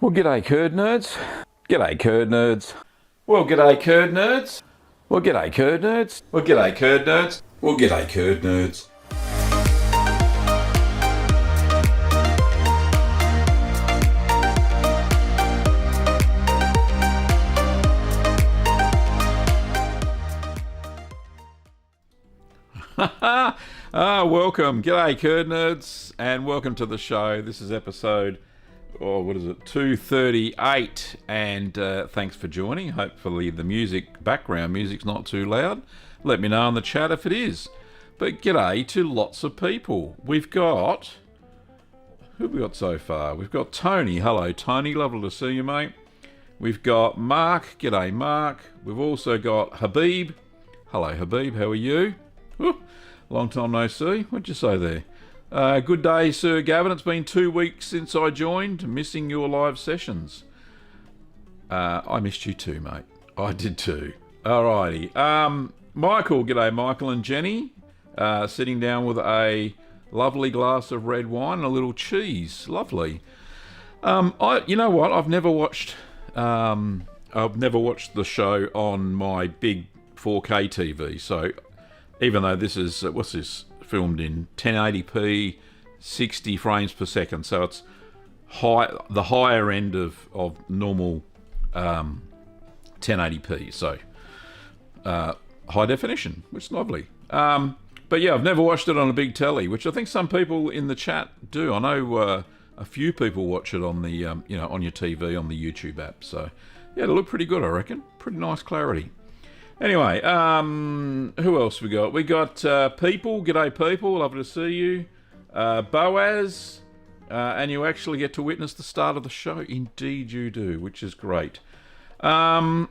Well, g'day curd nerds. G'day curd nerds. Well, g'day curd nerds. Well, g'day curd nerds. Well, g'day curd nerds. Well, g'day curd nerds. Welcome. G'day curd nerds and welcome to the show. This is episode 238, and thanks for joining. Hopefully the background music's not too loud. Let me know in the chat if it is. But g'day to lots of people. Who have we got so far? We've got Tony. Hello Tony, lovely to see you, mate. We've got Mark. G'day Mark. We've also got Habib. Hello Habib, how are you? Ooh, long time no see. What'd you say there? Good day, Sir Gavin. It's been 2 weeks since I joined. Missing your live sessions. I missed you too, mate. I did too. Alrighty. Michael. G'day, Michael and Jenny. Sitting down with a lovely glass of red wine and a little cheese. Lovely. You know what? I've never watched the show on my big 4K TV. So even though this is filmed in 1080p, 60 frames per second, so it's the higher end of normal 1080p, so high definition, which is lovely. But yeah, I've never watched it on a big telly, which I think some people in the chat do. I know a few people watch it on the on your TV on the YouTube app. So yeah, it'll look pretty good, I reckon. Pretty nice clarity. Anyway, who else we got? We got People. G'day, People. Lovely to see you. Boaz. And you actually get to witness the start of the show. Indeed you do, which is great. Where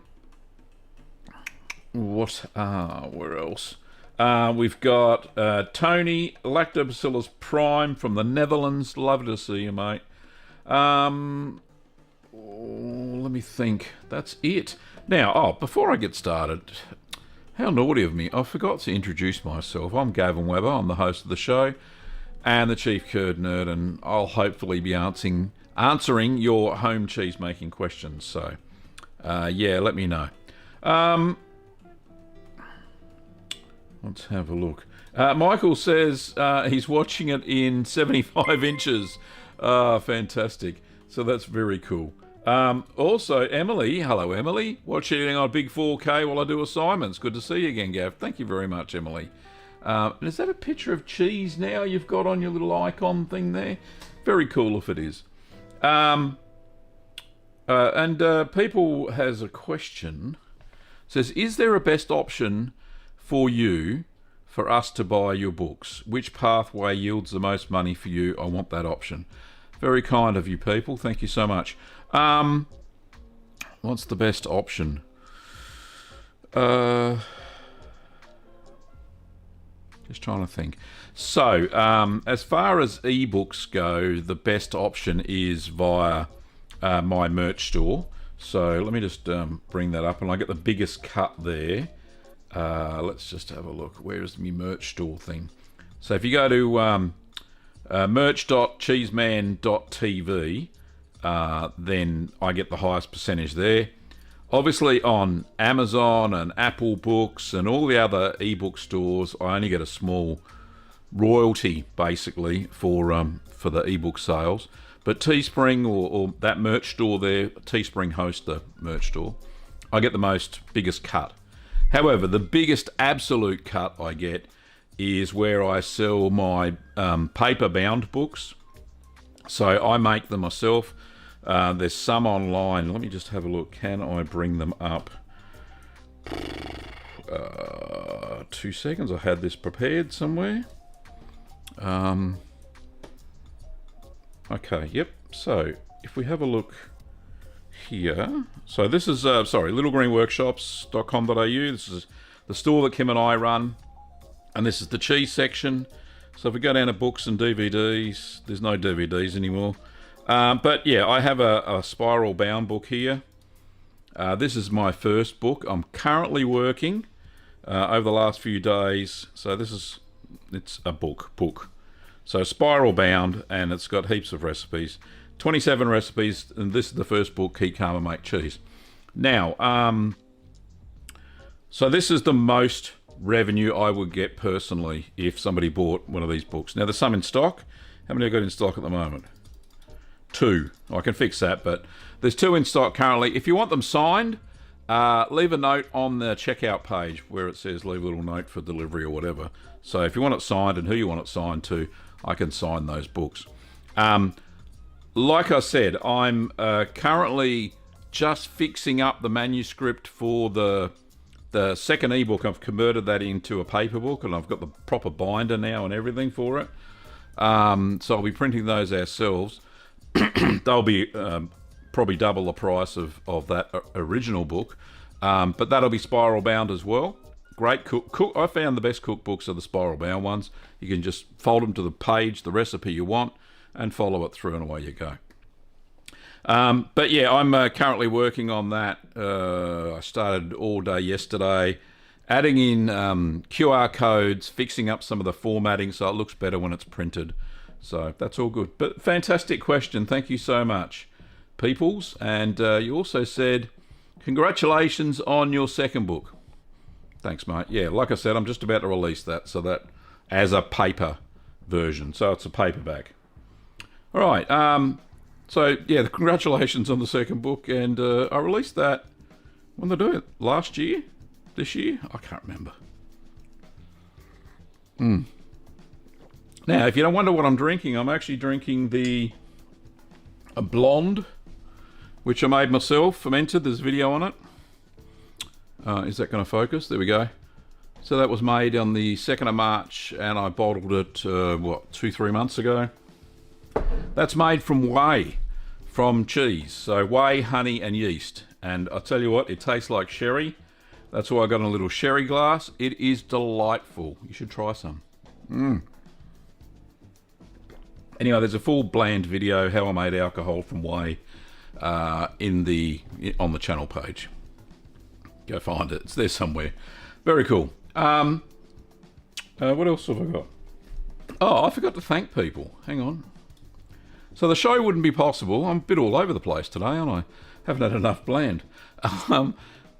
else? We've got Tony, Lactobacillus Prime from the Netherlands. Lovely to see you, mate. Let me think. That's it. Now, before I get started, how naughty of me, I forgot to introduce myself. I'm Gavin Webber, I'm the host of the show, and the Chief Curd Nerd, and I'll hopefully be answering your home cheese making questions. So, yeah, let me know. Let's have a look. Michael says he's watching it in 75 inches. Fantastic. So that's very cool. Also, Emily. Hello, Emily. Watching on big 4K while I do assignments. Good to see you again, Gav. Thank you very much, Emily. Is that a picture of cheese now you've got on your little icon thing there? Very cool if it is. And People has a question. Says, is there a best option for you for us to buy your books? Which pathway yields the most money for you? I want that option. Very kind of you, People. Thank you so much. What's the best option? Just trying to think. So, as far as ebooks go, the best option is via my merch store. So let me just bring that up, and I get the biggest cut there. Let's just have a look. Where's my merch store thing? So if you go to merch.cheeseman.tv, then I get the highest percentage there. Obviously on Amazon and Apple Books and all the other ebook stores, I only get a small royalty basically for the ebook sales. But Teespring or that merch store there, Teespring hosts the merch store, I get the biggest cut. However, the biggest absolute cut I get is where I sell my paper-bound books. So I make them myself. There's some online. Let me just have a look. Can I bring them up? 2 seconds. I had this prepared somewhere. Okay, yep. So if we have a look here. So this is, littlegreenworkshops.com.au. This is the store that Kim and I run. And this is the cheese section. So if we go down to books and DVDs, there's no DVDs anymore. But yeah, I have a spiral bound book here. This is my first book. I'm currently working over the last few days. So it's a book. So spiral bound, and it's got heaps of recipes. 27 recipes, and this is the first book, Keep Calm and Make Cheese. Now, so this is the most revenue I would get personally if somebody bought one of these books. Now, there's some in stock. How many have I got in stock at the moment? 2. I can fix that, but there's 2 in stock currently. If you want them signed, leave a note on the checkout page where it says leave a little note for delivery or whatever. So if you want it signed and who you want it signed to, I can sign those books. Like I said, I'm currently just fixing up the manuscript for the second ebook. I've converted that into a paper book, and I've got the proper binder now and everything for it. So I'll be printing those ourselves. They'll be probably double the price of that original book, but that'll be spiral bound as well. Great cook. I found the best cookbooks are the spiral bound ones. You can just fold them to the page, the recipe you want, and follow it through, and away you go. But yeah, I'm currently working on that. I started all day yesterday, adding in QR codes, fixing up some of the formatting so it looks better when it's printed. So that's all good. But fantastic question. Thank you so much, peoples. And you also said, congratulations on your second book. Thanks, mate. Yeah, like I said, I'm just about to release that, so that as a paper version. So it's a paperback. All right. So yeah, congratulations on the second book, and I released that, when did I do it? Last year? This year? I can't remember. Now, if you don't wonder what I'm drinking, I'm actually drinking a blonde, which I made myself, fermented. There's a video on it. Is that going to focus? There we go. So that was made on the 2nd of March, and I bottled it, 2-3 months ago. That's made from whey, from cheese. So whey, honey, and yeast. And I tell you what, it tastes like sherry. That's why I got in a little sherry glass. It is delightful. You should try some. Anyway, there's a full bland video, how I made alcohol from whey, on the channel page. Go find it. It's there somewhere. Very cool. What else have I got? Oh, I forgot to thank people. Hang on. So the show wouldn't be possible. I'm a bit all over the place today, aren't I? Haven't had enough bland.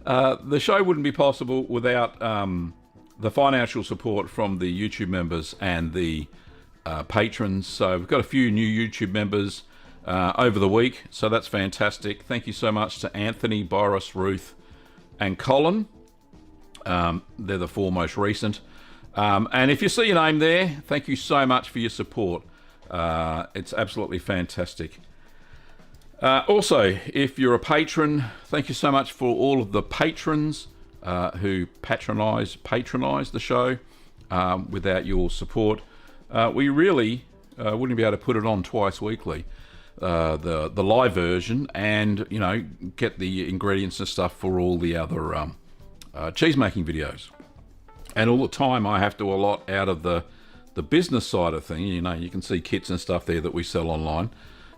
The show wouldn't be possible without the financial support from the YouTube members and the patrons. So we've got a few new YouTube members over the week, so that's fantastic. Thank you so much to Anthony, Boris, Ruth, and Colin. They're the 4 most recent. And if you see your name there, thank you so much for your support. It's absolutely fantastic. Also, if you're a patron, thank you so much for all of the patrons who patronise the show. Without your support, we really wouldn't be able to put it on twice weekly, the live version, and get the ingredients and stuff for all the other cheese making videos, and all the time I have to allot out of the business side of things. You can see kits and stuff there that we sell online,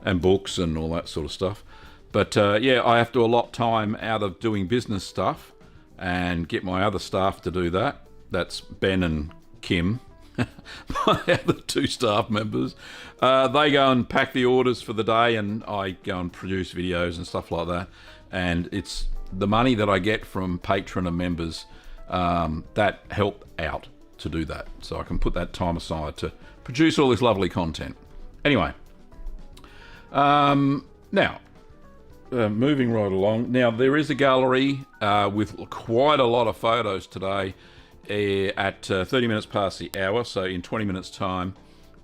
and books and all that sort of stuff. But yeah, I have to allot time out of doing business stuff and get my other staff to do that. That's Ben and Kim, my other 2 staff members. They go and pack the orders for the day, and I go and produce videos and stuff like that. And it's the money that I get from patron and members that help out to do that. So I can put that time aside to produce all this lovely content. Anyway, now, moving right along. Now, there is a gallery with quite a lot of photos today at 30 minutes past the hour, so in 20 minutes time.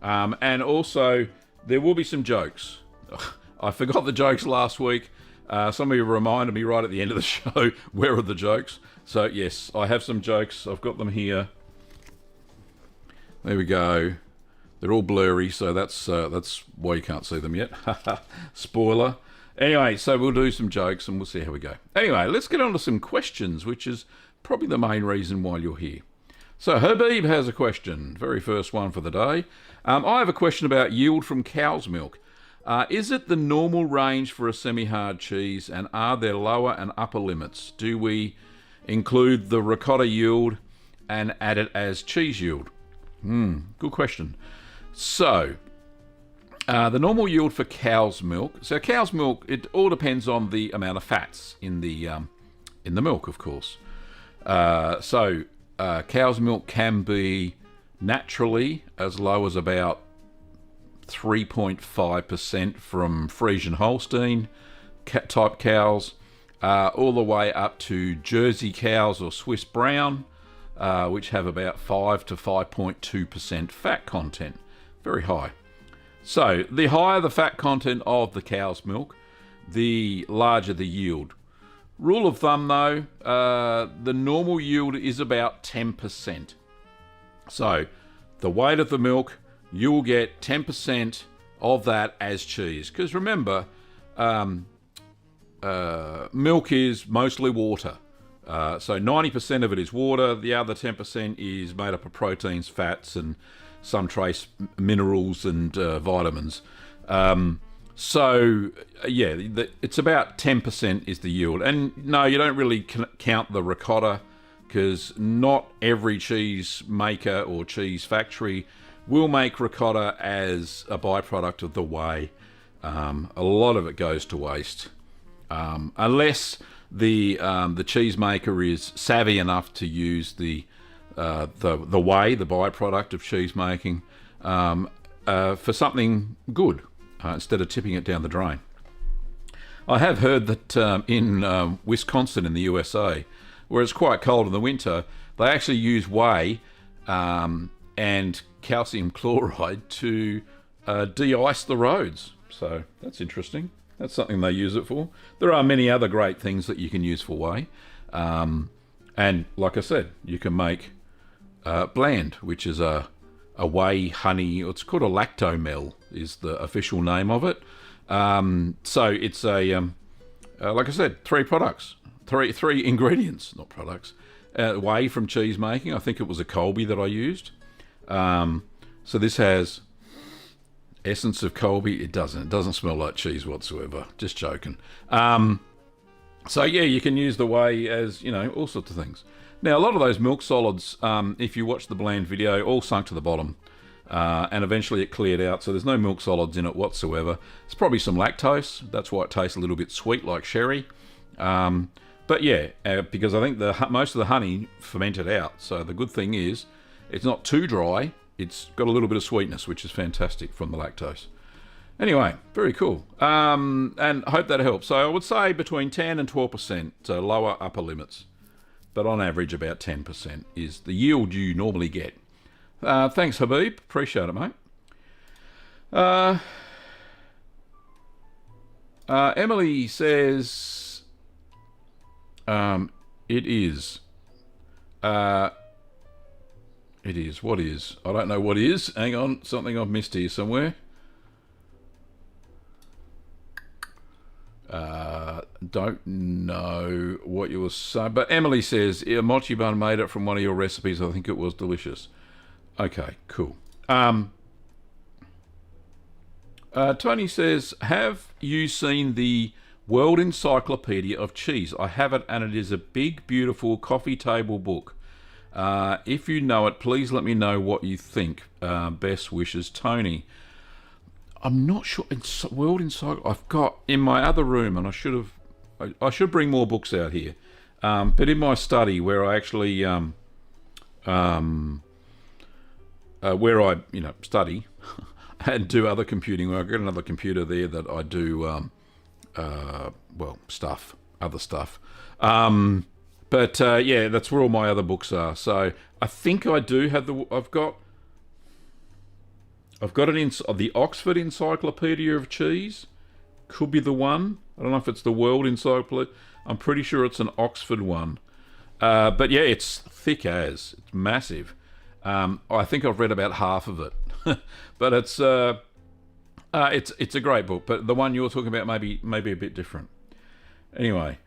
And also, there will be some jokes. I forgot the jokes last week. Some of you reminded me right at the end of the show, where are the jokes? So yes, I have some jokes. I've got them here. There we go. They're all blurry, so that's why you can't see them yet. Spoiler. Anyway, so we'll do some jokes and we'll see how we go. Anyway, let's get on to some questions, which is probably the main reason why you're here. So Habib has a question. Very first one for the day. I have a question about yield from cow's milk. Is it the normal range for a semi-hard cheese, and are there lower and upper limits? Do we include the ricotta yield and add it as cheese yield? Good question. So, The normal yield for cow's milk. So cow's milk, it all depends on the amount of fats in the milk, of course. Cow's milk can be naturally as low as about 3.5% from Friesian Holstein type cows, all the way up to Jersey cows or Swiss Brown, which have about 5 to 5.2% fat content. Very high. So the higher the fat content of the cow's milk, the larger the yield. Rule of thumb though, the normal yield is about 10%. So the weight of the milk, you'll get 10% of that as cheese. Because remember, milk is mostly water. So 90% of it is water. The other 10% is made up of proteins, fats, and some trace minerals and vitamins. It's about 10% is the yield. And no, you don't really count the ricotta, because not every cheese maker or cheese factory will make ricotta as a byproduct of the whey. A lot of it goes to waste, unless the cheese maker is savvy enough to use the whey, the byproduct of cheese making, for something good, instead of tipping it down the drain. I have heard that in Wisconsin in the USA, where it's quite cold in the winter, they actually use whey and calcium chloride to de-ice the roads. So that's interesting. That's something they use it for. There are many other great things that you can use for whey. And like I said, you can make bland, which is a whey honey. It's called a lactomel is the official name of it. So it's like I said, three ingredients, not products. Whey from cheese making. I think it was a Colby that I used. So this has essence of Colby. It doesn't smell like cheese whatsoever. Just joking. So yeah, you can use the whey as, all sorts of things. Now, a lot of those milk solids, if you watch the bland video, all sunk to the bottom. And eventually it cleared out, so there's no milk solids in it whatsoever. It's probably some lactose. That's why it tastes a little bit sweet like sherry. But yeah, because I think most of the honey fermented out. So the good thing is it's not too dry. It's got a little bit of sweetness, which is fantastic from the lactose. Anyway, very cool. And I hope that helps. So I would say between 10 and 12%, lower upper limits. But on average, about 10% is the yield you normally get. Thanks, Habib. Appreciate it, mate. Emily says, it is. It is. What is? I don't know what is. Hang on. Something I've missed here somewhere. Don't know what you were saying. But Emily says, a mochi bun made it from one of your recipes. I think it was delicious. Okay, cool. Tony says, have you seen the World Encyclopedia of Cheese? I have it, and it is a big, beautiful coffee table book. If you know it, please let me know what you think. Best wishes, Tony. I'm not sure. World Encyclopedia. I've got in my other room, and I should bring more books out here. But in my study, where I actually where I study and do other computing, where I've got another computer there that I do other stuff. But yeah, that's where all my other books are. So I think I do have I've got the Oxford Encyclopedia of Cheese. Could be the one. I don't know if it's the World Encyclopedia. I'm pretty sure it's an Oxford one. But yeah, it's thick as. It's massive. I think I've read about half of it. But it's a great book. But the one you're talking about maybe a bit different. Anyway.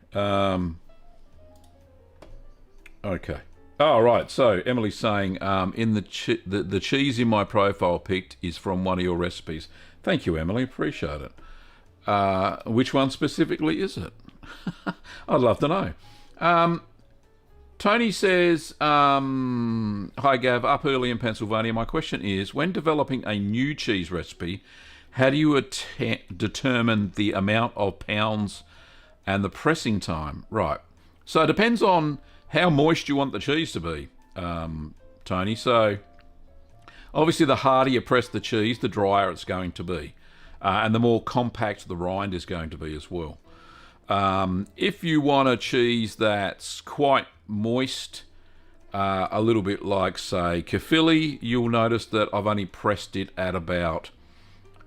Okay. Oh, right. So Emily's saying, in the cheese in my profile picked is from one of your recipes. Thank you, Emily. Appreciate it. Which one specifically is it? I'd love to know. Tony says, hi Gav, up early in Pennsylvania. My question is, when developing a new cheese recipe, How do you determine the amount of pounds and the pressing time? Right. So it depends on how moist you want the cheese to be, Tony. So obviously the harder you press the cheese, the drier it's going to be. And the more compact the rind is going to be as well. If you want a cheese that's quite moist, a little bit like, say, Caerphilly, you'll notice that I've only pressed it at about,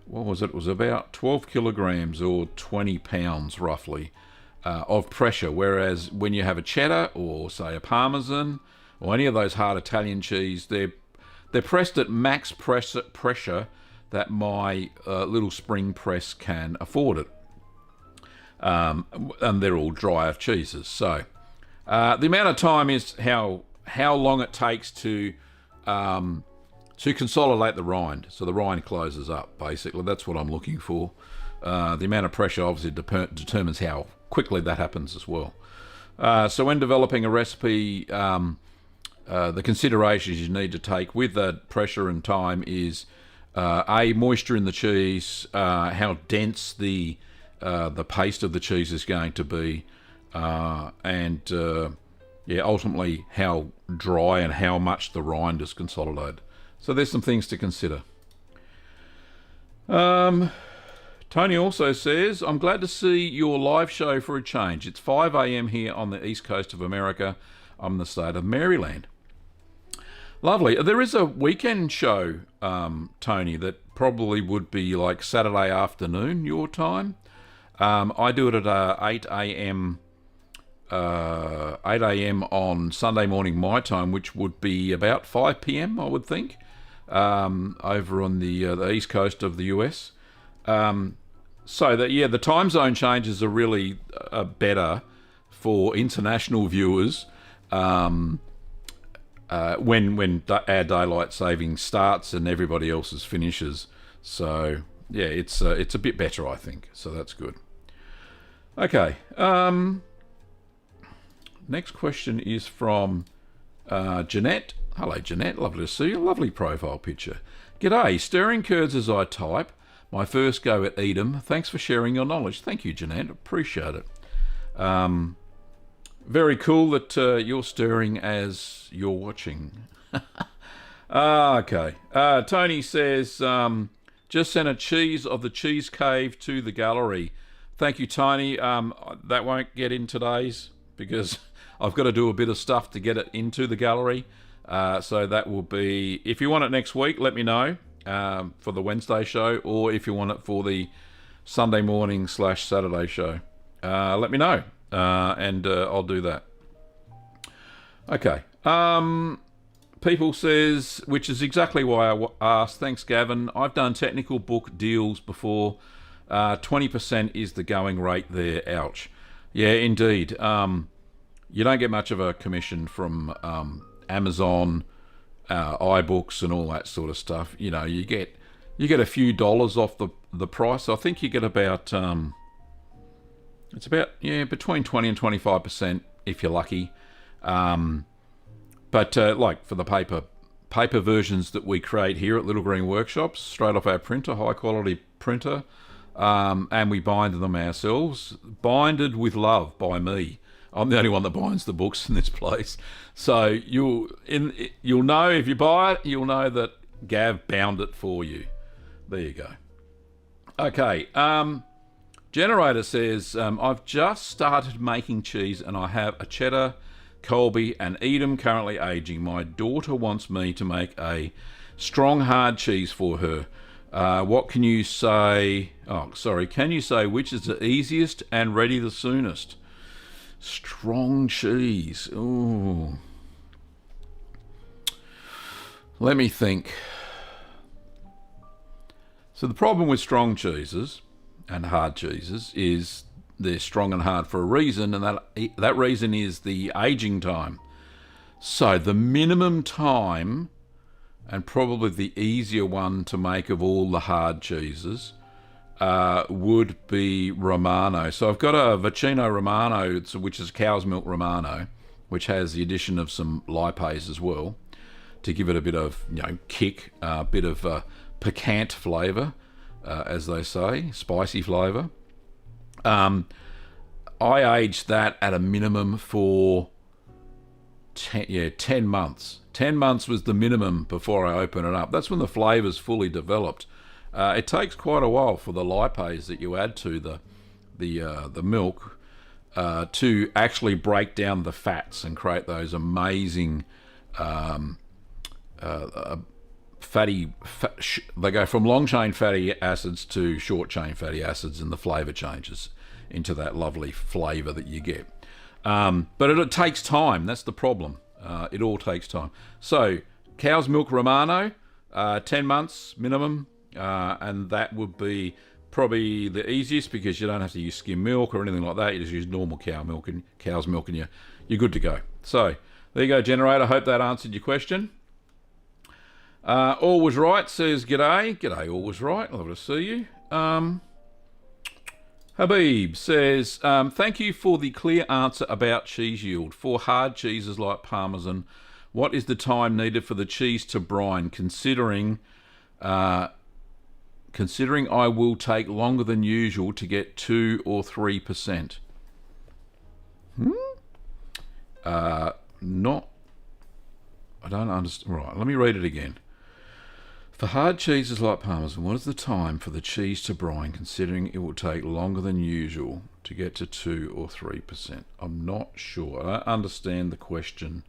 what was it? It was about 12 kilograms or 20 pounds, roughly, of pressure. Whereas when you have a cheddar or, say, a Parmesan or any of those hard Italian cheese, they're pressed at max pressure that my little spring press can afford it. And they're all drier cheeses. So the amount of time is how long it takes to consolidate the rind. So the rind closes up, basically. That's what I'm looking for. The amount of pressure obviously determines how quickly that happens as well. So when developing a recipe, the considerations you need to take with that pressure and time is moisture in the cheese, how dense the paste of the cheese is going to be, and ultimately how dry and how much the rind is consolidated. So there's some things to consider. Tony also says, I'm glad to see your live show for a change. It's 5 a.m. here on the east coast of America. I'm in the state of Maryland. Lovely. There is a weekend show, Tony, that probably would be like Saturday afternoon, your time. I do it at 8 a.m. 8 a.m. on Sunday morning my time, which would be about 5 p.m. I would think, over on the east coast of the US. So that the time zone changes are really better for international viewers when our daylight saving starts and everybody else's finishes. So it's a bit better, I think. So that's good. Okay. Next question is from Jeanette. Hello, Jeanette. Lovely to see you. Lovely profile picture. G'day. Stirring curds as I type. My first go at Edam. Thanks for sharing your knowledge. Thank you, Jeanette. Appreciate it. Very cool that you're stirring as you're watching. Okay. Tony says, just sent a cheese of the Cheese Cave to the gallery. Thank you, Tony. That won't get in today's because I've got to do a bit of stuff to get it into the gallery. So that will be, if you want it next week, let me know for the Wednesday show, or if you want it for the Sunday morning / Saturday show, let me know, and I'll do that. Okay. People says, which is exactly why I asked. Thanks, Gavin. I've done technical book deals before. 20% is the going rate there. Ouch. Yeah, indeed. You don't get much of a commission from Amazon, iBooks, and all that sort of stuff. You know, you get a few dollars off the price. I think you get about it's about between 20 and 25% if you're lucky. But like for the paper versions that we create here at Little Green Workshops, straight off our printer, high quality printer, and we bind them ourselves, binded with love by me. I'm the only one that binds the books in this place. So you'll know if you buy it, you'll know that Gav bound it for you. There you go. Okay. Generator says, I've just started making cheese and I have a cheddar, Colby, and Edam currently aging. My daughter wants me to make a strong hard cheese for her. What can you say? Can you say which is the easiest and ready the soonest? Strong cheese. Ooh. Let me think. So the problem with strong cheeses and hard cheeses is they're strong and hard for a reason, and that reason is the aging time. So the minimum time, and probably the easier one to make of all the hard cheeses, would be Romano. So I've got a Vicino Romano, which is cow's milk Romano, which has the addition of some lipase as well to give it a bit of kick, a bit of piquant flavour. as they say, spicy flavour. I aged that at a minimum for 10 months. 10 months was the minimum before I open it up. That's when the flavour's fully developed. It takes quite a while for the lipase that you add to the milk to actually break down the fats and create those amazing they go from long chain fatty acids to short chain fatty acids, and the flavour changes into that lovely flavour that you get. But it takes time. That's the problem. It all takes time. So cow's milk Romano, 10 months minimum, and that would be probably the easiest because you don't have to use skim milk or anything like that. You just use normal cow's milk, and you're good to go. So there you go, generator. Hope that answered your question. All was right says g'day. G'day, all was right. Lovely to see you. Habib says, thank you for the clear answer about cheese yield. For hard cheeses like Parmesan, what is the time needed for the cheese to brine, considering I will take longer than usual to get 2 or 3%? I don't understand. Right, let me read it again. For hard cheeses like Parmesan, what is the time for the cheese to brine, considering it will take longer than usual to get to 2 or 3%? I'm not sure. I don't understand the question,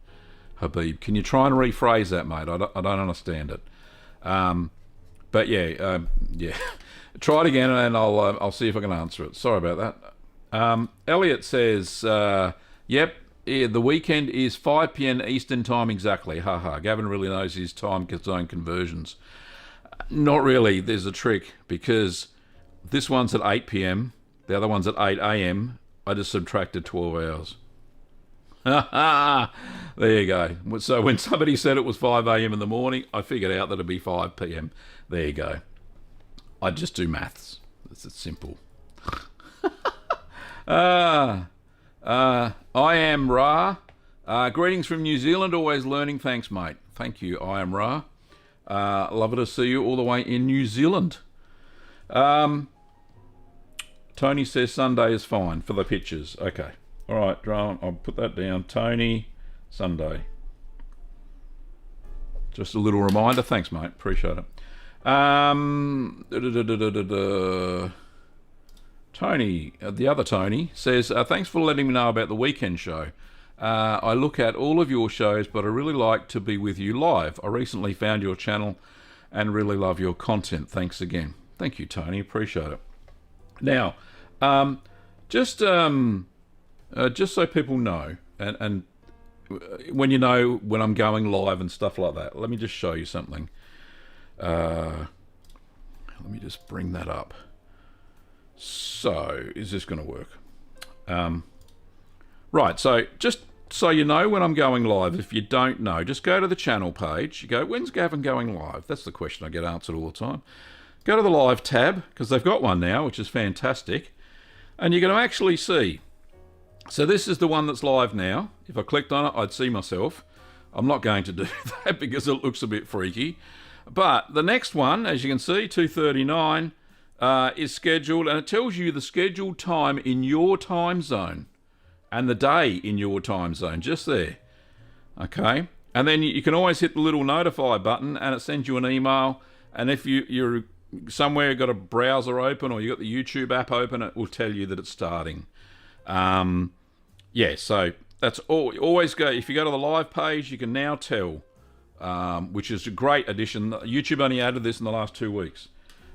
Habib. Can you try and rephrase that, mate? I don't understand it. But yeah. Try it again, and I'll see if I can answer it. Sorry about that. Elliot says, yep. Yeah, the weekend is 5 p.m. Eastern time exactly. Haha. Gavin really knows his time zone conversions. Not really. There's a trick, because this one's at 8 p.m. The other one's at 8 a.m. I just subtracted 12 hours. There you go. So when somebody said it was 5 a.m. in the morning, I figured out that it'd be 5 p.m. There you go. I just do maths. It's simple. I am Ra. Greetings from New Zealand. Always learning. Thanks, mate. Thank you. I am Ra. Love to see you all the way in New Zealand. Tony says Sunday is fine for the pictures. Okay. All right, Drone. I'll put that down. Tony, Sunday. Just a little reminder. Thanks, mate. Appreciate it. Tony, the other Tony, says, thanks for letting me know about the weekend show. I look at all of your shows, but I really like to be with you live. I recently found your channel and really love your content. Thanks again. Thank you, Tony. Appreciate it. Now, just so people know, and when you know when I'm going live and stuff like that, let me just show you something. Let me just bring that up. So, is this going to work? Right, so just so you know when I'm going live, if you don't know, just go to the channel page. You go, when's Gavin going live? That's the question I get answered all the time. Go to the live tab, because they've got one now, which is fantastic. And you're going to actually see. So this is the one that's live now. If I clicked on it, I'd see myself. I'm not going to do that because it looks a bit freaky. But the next one, as you can see, 2:39, is scheduled, and it tells you the scheduled time in your time zone and the day in your time zone, just there. Okay, and then you can always hit the little notify button, and it sends you an email. And if you're somewhere, got a browser open, or you got the YouTube app open, it will tell you that it's starting. Yeah, so that's always go. If you go to the live page, you can now tell, which is a great addition. YouTube only added this in the last 2 weeks.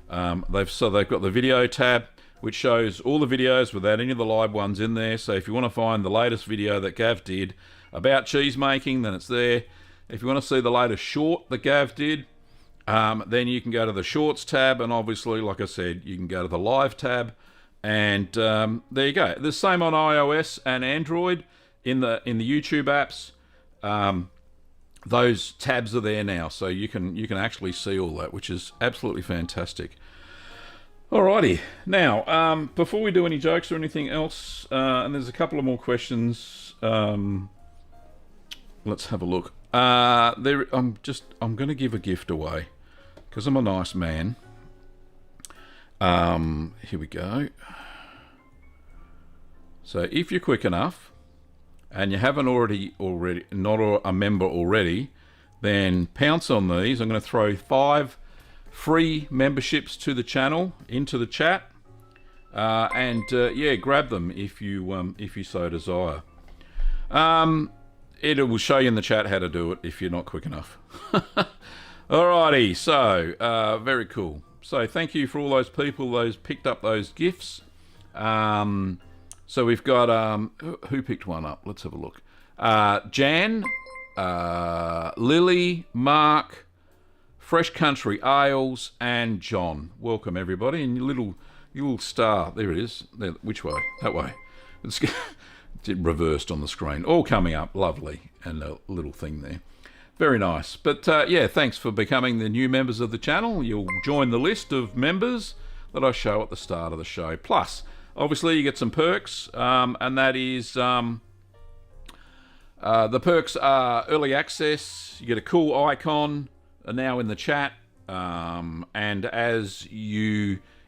They've got the video tab, which shows all the videos without any of the live ones in there. So if you want to find the latest video that Gav did about cheese making, then it's there. If you want to see the latest short that Gav did, then you can go to the shorts tab, and obviously, like I said, you can go to the live tab, and there you go. The same on iOS and Android in the YouTube apps. Those tabs are there now, so you can actually see all that, which is absolutely fantastic. Alrighty, now before we do any jokes or anything else, and there's a couple of more questions. Let's have a look. I'm going to give a gift away because I'm a nice man, Here we go. So if you're quick enough and you haven't already not a member already, then pounce on these. I'm going to throw 5 free memberships to the channel into the chat, and yeah, grab them if you so desire. It will show you in the chat how to do it if you're not quick enough. Alrighty, so very cool. So thank you for all those people those picked up those gifts. So we've got who picked one up? Let's have a look. Jan, Lily, Mark, Fresh Country Ales, and John. Welcome everybody, and your little star. There it is. There, which way? That way. It's reversed on the screen. All coming up, lovely, and a little thing there. Very nice. But yeah, thanks for becoming the new members of the channel. You'll join the list of members that I show at the start of the show. Plus, obviously, you get some perks, and that is the perks are early access. You get a cool icon now in the chat, and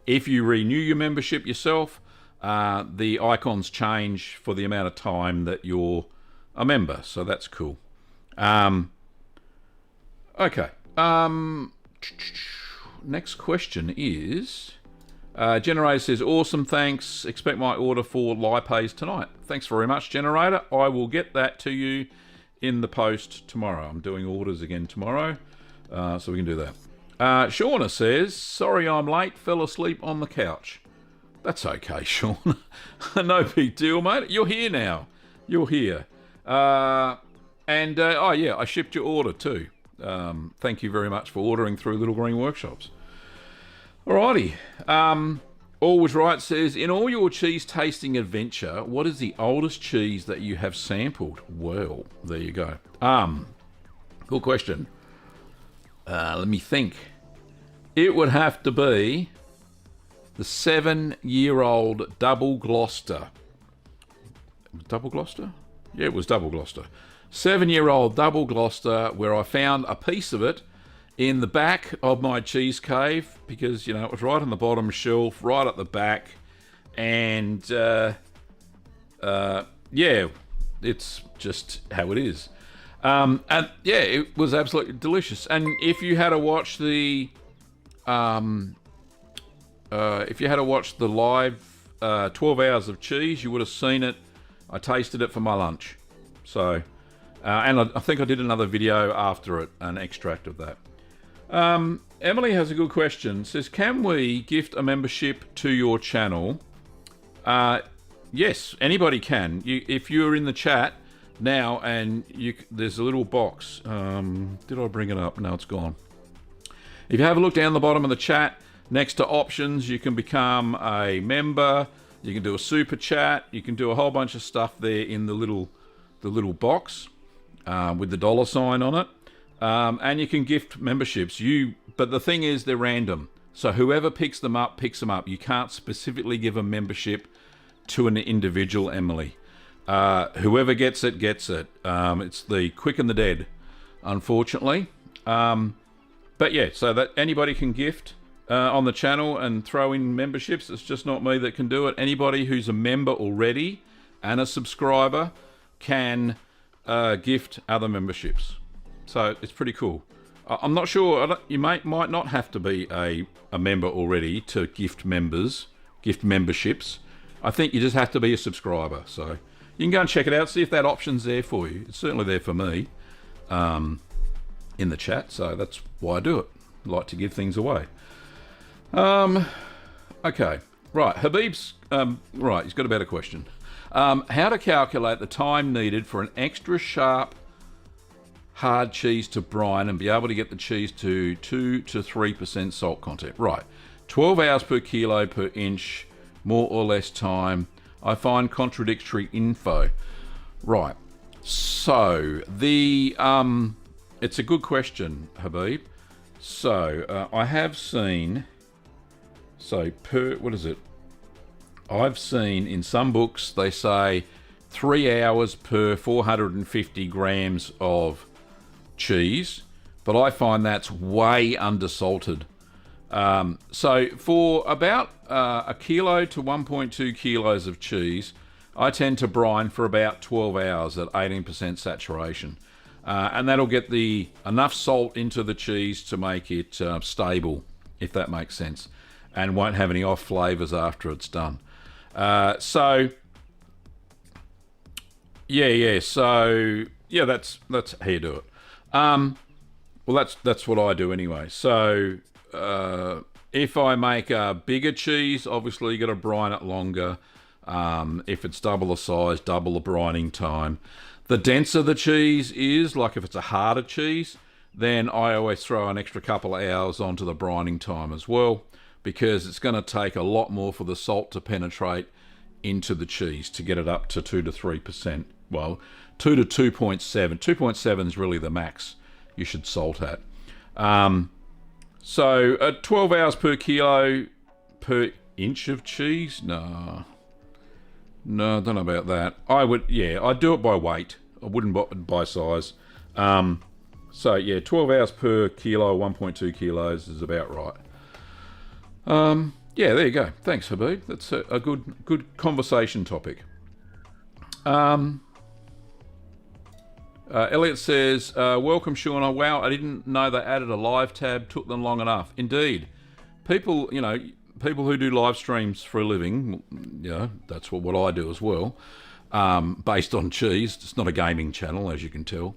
if you renew your membership yourself, the icons change for the amount of time that you're a member. So that's cool. Okay. Next question is, Generator says, awesome, thanks. Expect my order for lipase tonight. Thanks very much, Generator. I will get that to you in the post tomorrow. I'm doing orders again tomorrow, so we can do that. Shauna says, sorry I'm late, fell asleep on the couch. That's okay, Shauna. No big deal, mate. You're here now. You're here. Oh yeah, I shipped your order too. Thank you very much for ordering through Little Green Workshops. Alrighty. Always Right says, in all your cheese tasting adventure, what is the oldest cheese that you have sampled? Well, there you go. Good question. Let me think. It would have to be the 7-year-old Double Gloucester. Double Gloucester? Yeah, it was Double Gloucester. 7-year-old Double Gloucester, where I found a piece of it in the back of my cheese cave, because, you know, it was right on the bottom shelf, right at the back, and yeah, it's just how it is. And yeah, it was absolutely delicious. And if you had to watch the live 12 hours of cheese, you would have seen it. I tasted it for my lunch. So, and I think I did another video after it, an extract of that. Emily has a good question. Says, can we gift a membership to your channel? Yes, anybody can. If you're in the chat now and there's a little box. Did I bring it up? No, it's gone. If you have a look down the bottom of the chat, next to options, you can become a member. You can do a super chat. You can do a whole bunch of stuff there in the little box with the $ on it. And you can gift memberships. But the thing is, they're random. So whoever picks them up, picks them up. You can't specifically give a membership to an individual, Emily. Whoever gets it, gets it. It's the quick and the dead, unfortunately. But yeah, so that anybody can gift on the channel and throw in memberships. It's just not me that can do it. Anybody who's a member already and a subscriber can gift other memberships. So it's pretty cool. I'm not sure. You might not have to be a member already to gift memberships. I think you just have to be a subscriber. So you can go and check it out, see if that option's there for you. It's certainly there for me in the chat. So that's why I do it. I like to give things away. Okay. Right. Habib's right. He's got a better question. How to calculate the time needed for an extra sharp hard cheese to brine and be able to get the cheese to 2 to 3% salt content. Right. 12 hours per kilo per inch, more or less time. I find contradictory info. Right. So it's a good question, Habib. So I have seen. So what is it? I've seen in some books they say 3 hours per 450 grams of cheese, but I find that's way undersalted. So for about a kilo to 1.2 kilos of cheese, I tend to brine for about 12 hours at 18% saturation. And that'll get enough salt into the cheese to make it stable, if that makes sense, and won't have any off flavours after it's done. That's how you do it. Well, that's what I do anyway. So if I make a bigger cheese, obviously you got to brine it longer. If it's double the size, double the brining time. The denser the cheese is, like if it's a harder cheese, then I always throw an extra couple of hours onto the brining time as well, because it's going to take a lot more for the salt to penetrate into the cheese to get it up to 2 to 3%. Well, 2 to 2.7. 2.7 is really the max you should salt at. So at 12 hours per kilo per inch of cheese? No, I don't know about that. I'd do it by weight. I wouldn't by size. 12 hours per kilo, 1.2 kilos is about right. There you go. Thanks, Habib. That's a good conversation topic. Elliot says, welcome, Shauna. Wow, I didn't know they added a live tab. Took them long enough. Indeed. People who do live streams for a living, that's what I do as well, based on cheese. It's not a gaming channel, as you can tell.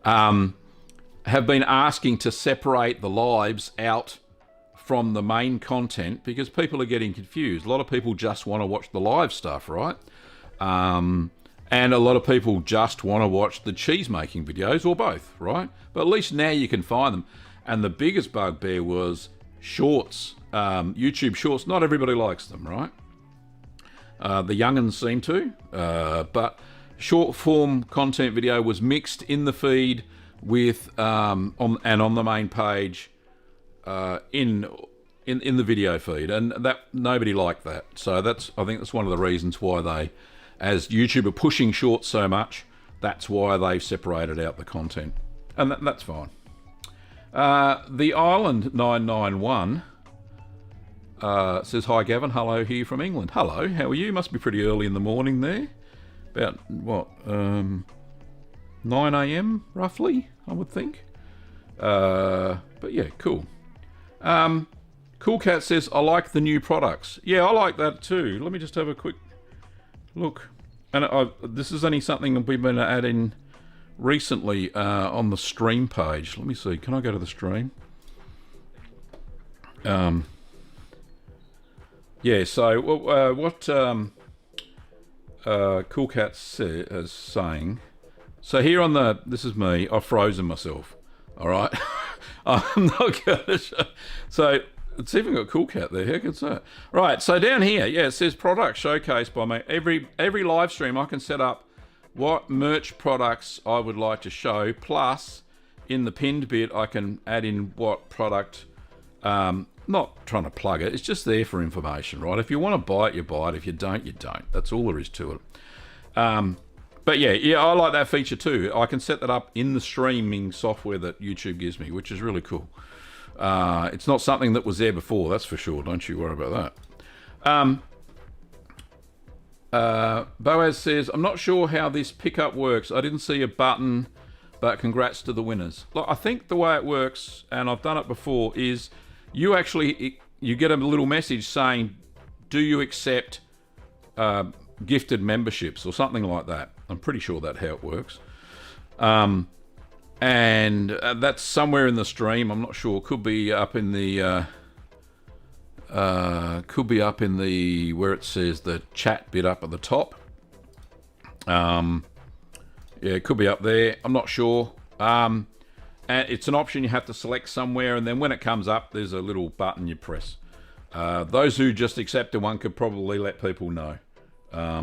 Have been asking to separate the lives out from the main content because people are getting confused. A lot of people just want to watch the live stuff, right? And a lot of people just want to watch the cheese making videos, or both, right? But at least now you can find them. And the biggest bugbear was shorts, YouTube shorts. Not everybody likes them, right? The young'uns seem to, but short form content video was mixed in the feed with on the main page in the video feed, and that nobody liked that. So I think that's one of the reasons why they, as YouTube are pushing shorts so much, that's why they've separated out the content, and that's fine. The Island 991 says, hi Gavin, hello here from England. Hello, how are you? Must be pretty early in the morning there. About what, 9 a.m. roughly, I would think. But yeah, cool. Cool Cat says, I like the new products. Yeah, I like that too. Let me just have a quick look. And this is only something we've been adding recently on the stream page. Let me see. Can I go to the stream? So what Cool Cat is saying. So here on this is me. I've frozen myself. All right. I'm not going to show. So it's even got Cool Cat there. How good's that? Right. So down here, it says product showcase by me. Every live stream I can set up what merch products I would like to show. Plus, in the pinned bit, I can add in what product. Not trying to plug it. It's just there for information, right? If you want to buy it, you buy it. If you don't, you don't. That's all there is to it. But yeah, I like that feature too. I can set that up in the streaming software that YouTube gives me, which is really cool. It's not something that was there before, that's for sure. Don't you worry about that. Boaz says, I'm not sure how this pickup works. I didn't see a button, but congrats to the winners. Look, I think the way it works, and I've done it before, is you get a little message saying, do you accept gifted memberships or something like that. I'm pretty sure that's how it works. And that's somewhere in the stream. I'm not sure. Could be up in the where it says the chat bit up at the top. It could be up there. I'm not sure. And it's an option you have to select somewhere, and then when it comes up, there's a little button you press. Those who just accepted one could probably let people know. The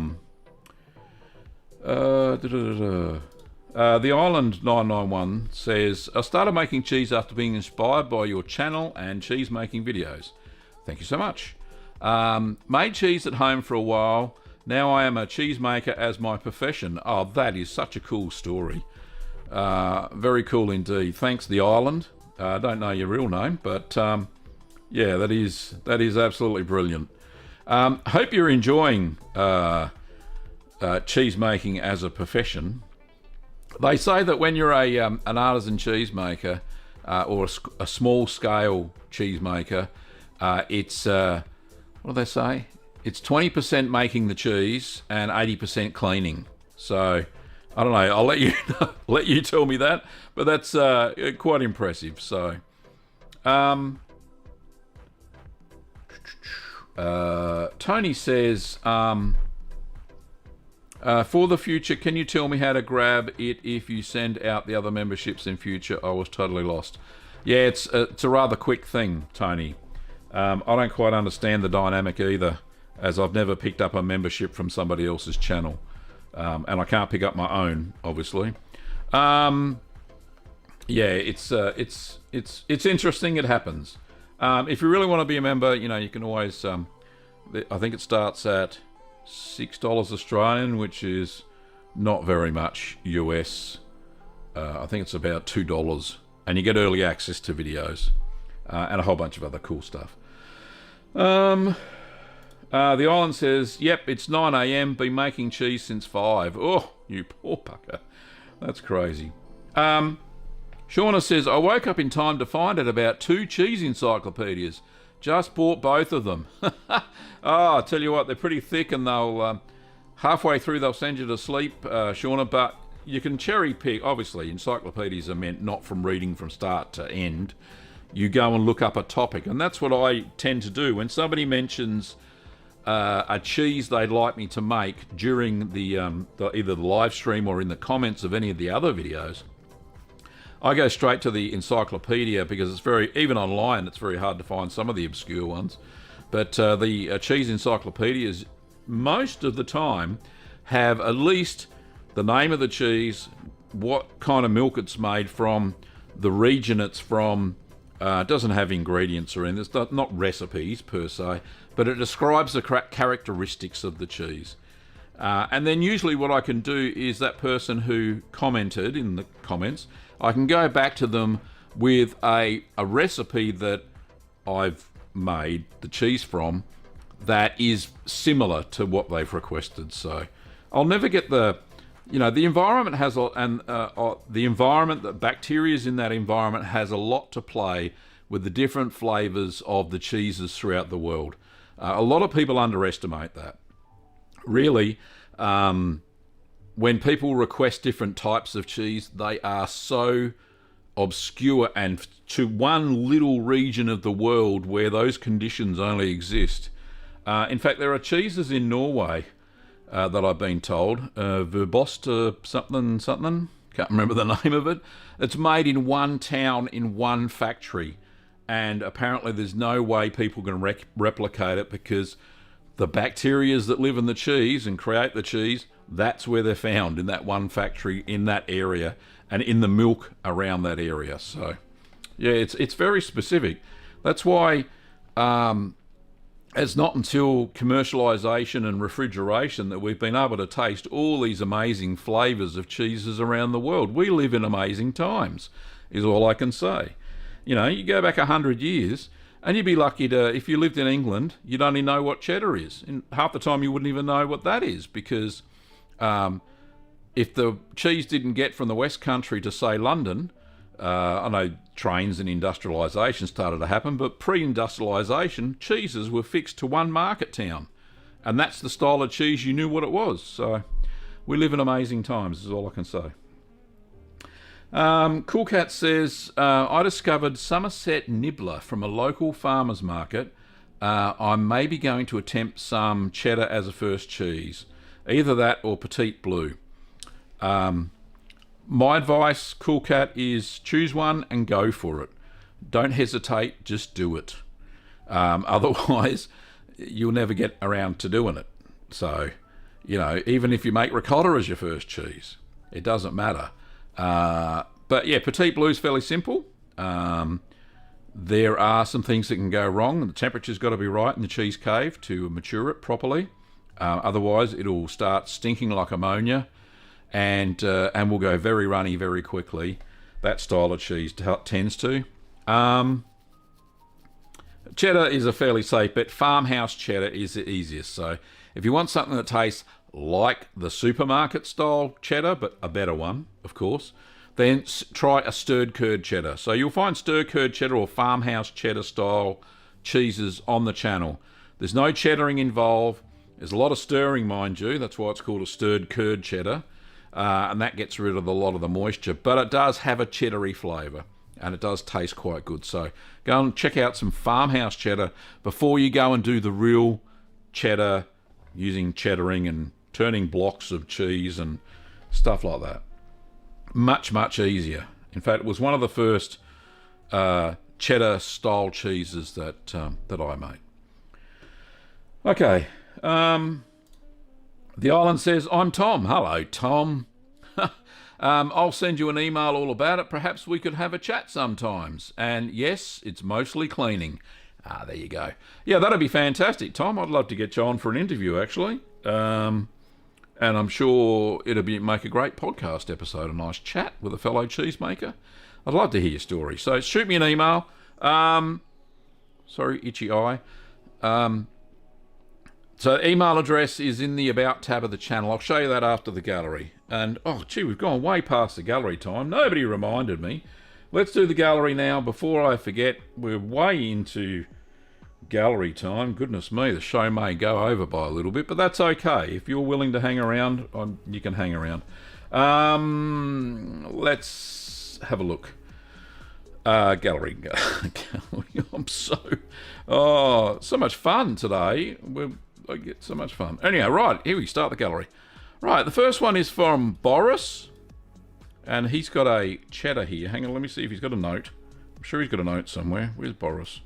Island 991 says, I started making cheese after being inspired by your channel and cheese making videos. Thank you so much. Made cheese at home for a while. Now I am a cheese maker as my profession. Oh, that is such a cool story. Very cool indeed. Thanks, The Island. I don't know your real name, but Yeah, that is absolutely brilliant. Hope you're enjoying cheese making as a profession. They say that when you're an artisan cheesemaker or a small scale cheesemaker, it's what do they say? It's 20% making the cheese and 80% cleaning. So I don't know. I'll let you let you tell me that, but that's quite impressive. So. Tony says, for the future, can you tell me how to grab it if you send out the other memberships in future? I was totally lost. Yeah, it's a rather quick thing, Tony. I don't quite understand the dynamic either, as I've never picked up a membership from somebody else's channel, and I can't pick up my own, obviously. Yeah, it's interesting. It happens. If you really want to be a member, you can always. I think it starts at $6 Australian, which is not very much US. I think it's about $2, and you get early access to videos and a whole bunch of other cool stuff. The island says, "Yep, it's 9 a.m. Been making cheese since 5. Oh, you poor pucker. That's crazy." Shauna says, "I woke up in time to find out about 2 cheese encyclopedias. Just bought both of them." I tell you what, they're pretty thick, and they'll halfway through they'll send you to sleep, Shauna. But you can cherry pick. Obviously, encyclopedias are meant not from reading from start to end. You go and look up a topic, and that's what I tend to do when somebody mentions a cheese they'd like me to make during the either the live stream or in the comments of any of the other videos. I go straight to the encyclopedia because it's even online, it's very hard to find some of the obscure ones. But the cheese encyclopedias, most of the time, have at least the name of the cheese, what kind of milk it's made from, the region it's from. It doesn't have ingredients or anything. It's not recipes per se, but it describes the characteristics of the cheese. And then usually what I can do is that person who commented in the comments, I can go back to them with a recipe that I've made the cheese from that is similar to what they've requested. So I'll never get the environment has the environment, the bacteria's in that environment has a lot to play with the different flavors of the cheeses throughout the world. A lot of people underestimate that. Really, when people request different types of cheese, they are so obscure and to one little region of the world where those conditions only exist. In fact, there are cheeses in Norway that I've been told, Verbost something, can't remember the name of it. It's made in one town, in one factory, and apparently there's no way people can replicate it because the bacterias that live in the cheese and create the cheese, that's where they're found, in that one factory, in that area, and in the milk around that area. So, yeah, it's very specific. That's why it's not until commercialisation and refrigeration that we've been able to taste all these amazing flavours of cheeses around the world. We live in amazing times, is all I can say. You go back 100 years, and you'd be lucky if you lived in England, you'd only know what cheddar is. And half the time you wouldn't even know what that is, because if the cheese didn't get from the West Country to, say, London, I know trains and industrialisation started to happen, but pre-industrialisation, cheeses were fixed to one market town. And that's the style of cheese, you knew what it was. So we live in amazing times, is all I can say. Cool Cat says, I discovered Somerset Nibbler from a local farmer's market. I'm maybe going to attempt some cheddar as a first cheese. Either that or Petite Blue. My advice, Cool Cat, is choose one and go for it. Don't hesitate, just do it. Otherwise, you'll never get around to doing it. So, even if you make ricotta as your first cheese, it doesn't matter. But yeah, Petite Blue's fairly simple. There are some things that can go wrong. The temperature's got to be right in the cheese cave to mature it properly. Otherwise, it'll start stinking like ammonia, and will go very runny very quickly. That style of cheese tends to. Cheddar is a fairly safe bet. Farmhouse cheddar is the easiest. So if you want something that tastes like the supermarket style cheddar, but a better one, of course, then try a stirred curd cheddar. So you'll find stirred curd cheddar or farmhouse cheddar style cheeses on the channel. There's no cheddaring involved. There's a lot of stirring, mind you. That's why it's called a stirred curd cheddar. And that gets rid of a lot of the moisture. But it does have a cheddary flavour. And it does taste quite good. So go and check out some farmhouse cheddar before you go and do the real cheddar using cheddaring and turning blocks of cheese and stuff like that. Much, much easier. In fact, it was one of the first cheddar style cheeses that I made. Okay. The island says, I'm Tom. Hello, Tom. I'll send you an email all about it. Perhaps we could have a chat sometimes. And yes, it's mostly cleaning. There you go. Yeah, that'd be fantastic, Tom. I'd love to get you on for an interview, actually. And I'm sure make a great podcast episode, a nice chat with a fellow cheesemaker. I'd love to hear your story. So shoot me an email. Sorry, itchy eye. So email address is in the About tab of the channel. I'll show you that after the gallery. And, oh, gee, we've gone way past the gallery time. Nobody reminded me. Let's do the gallery now. Before I forget, we're way into gallery time. Goodness me, the show may go over by a little bit, but that's okay. If you're willing to hang around, you can hang around. Let's have a look. Gallery. I'm so much fun today. I get so much fun. Anyhow, right, here we start the gallery. Right, the first one is from Boris, and he's got a cheddar here. Hang on, let me see if he's got a note. I'm sure he's got a note somewhere. Where's Boris?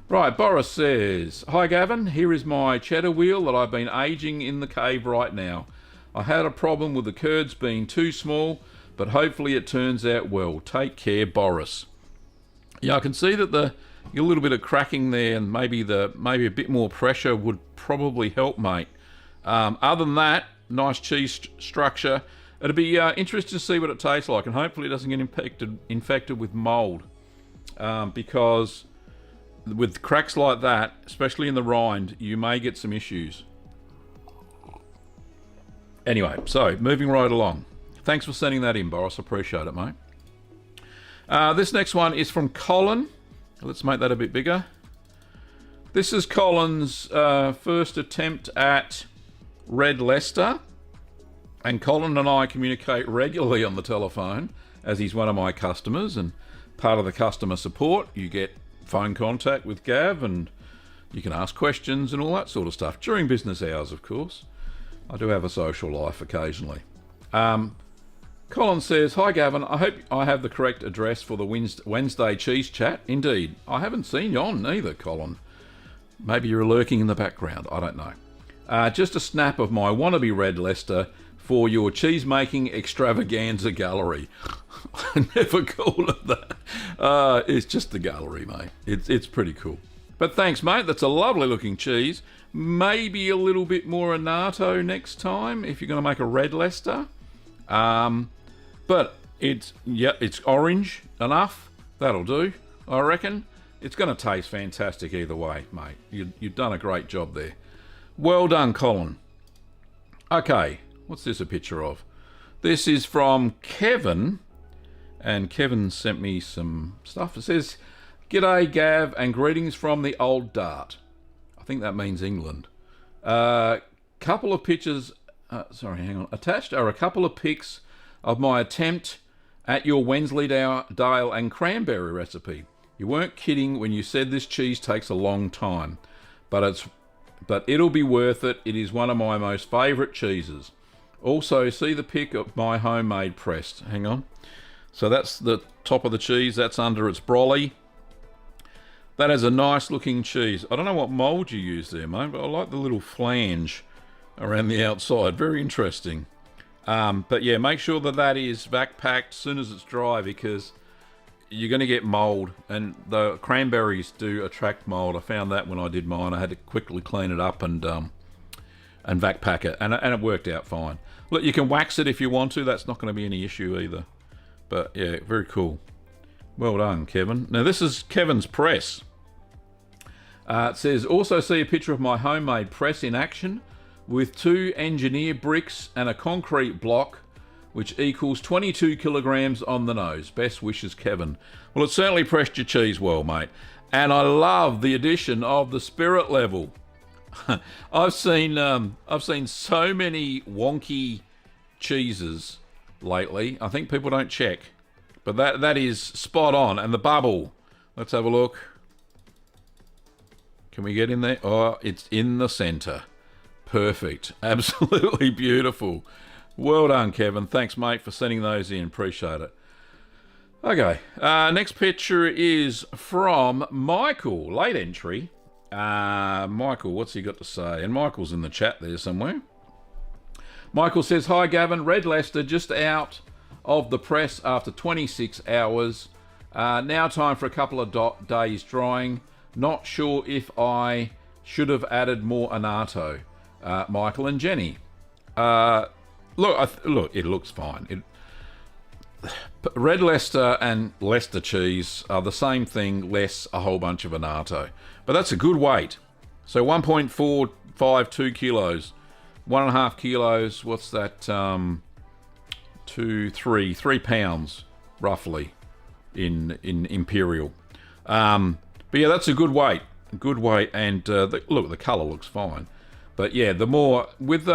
Right, Boris says, Hi Gavin, here is my cheddar wheel that I've been aging in the cave right now. I had a problem with the curds being too small, but hopefully it turns out well. Take care, Boris. Yeah, I can see that a little bit of cracking there, and maybe a bit more pressure would probably help, mate. Other than that, nice cheese structure. It'll be interesting to see what it tastes like, and hopefully it doesn't get infected with mould, because with cracks like that, especially in the rind, you may get some issues. Anyway, so moving right along. Thanks for sending that in, Boris. Appreciate it, mate. This next one is from Colin. Let's make that a bit bigger. This is Colin's first attempt at Red Leicester. And Colin and I communicate regularly on the telephone, as he's one of my customers and part of the customer support. You get phone contact with Gav, and you can ask questions and all that sort of stuff during business hours, of course. I do have a social life occasionally. Colin says, Hi Gavin, I hope I have the correct address for the Wednesday cheese chat. Indeed. I haven't seen you on either, Colin. Maybe you're lurking in the background. I don't know. Just a snap of my wannabe Red Leicester for your cheese-making extravaganza gallery. I never call it that. It's just the gallery, mate. It's pretty cool. But thanks, mate. That's a lovely looking cheese. Maybe a little bit more annatto next time if you're going to make a Red Leicester. But it's orange enough. That'll do, I reckon. It's going to taste fantastic either way, mate. You've done a great job there. Well done, Colin. Okay, what's this a picture of? This is from Kevin, and Kevin sent me some stuff. It says, G'day, Gav, and greetings from the old Dart. I think that means England. Couple of pictures... Attached are a couple of pics of my attempt at your Wensleydale and cranberry recipe. You weren't kidding when you said this cheese takes a long time, but it'll be worth it. It is one of my most favourite cheeses. Also, see the pic of my homemade pressed. Hang on. So that's the top of the cheese. That's under its brolly. That is a nice looking cheese. I don't know what mould you use there, mate, but I like the little flange around the outside. Very interesting. But yeah, make sure that is vac packed as soon as it's dry, because you're going to get mould, and the cranberries do attract mould. I found that when I did mine. I had to quickly clean it up and vac pack it, and it worked out fine. Look, you can wax it if you want to. That's not going to be any issue either. But yeah, very cool. Well done, Kevin. Now this is Kevin's press. It says, also see a picture of my homemade press in action with 2 engineer bricks and a concrete block, which equals 22 kilograms on the nose. Best wishes, Kevin. Well, it certainly pressed your cheese well, mate. And I love the addition of the spirit level. I've seen so many wonky cheeses lately. I think people don't check, but that is spot on. And the bubble. Let's have a look. Can we get in there? Oh, it's in the centre. Perfect. Absolutely beautiful. Well done, Kevin. Thanks, mate, for sending those in. Appreciate it. Okay. Next picture is from Michael. Late entry. Michael, what's he got to say? And Michael's in the chat there somewhere. Michael says, hi, Gavin. Red Leicester just out of the press after 26 hours. Now time for a couple of days drying. Not sure if I should have added more annatto. Michael and Jenny. Look, it looks fine. Red Leicester and Leicester cheese are the same thing, less a whole bunch of annatto. But that's a good weight. So 1.452 kilos. 1.5 kilos, what's that? 3 pounds, roughly, in imperial. But yeah, that's a good weight. Good weight, and look, the colour looks fine. But yeah, the more with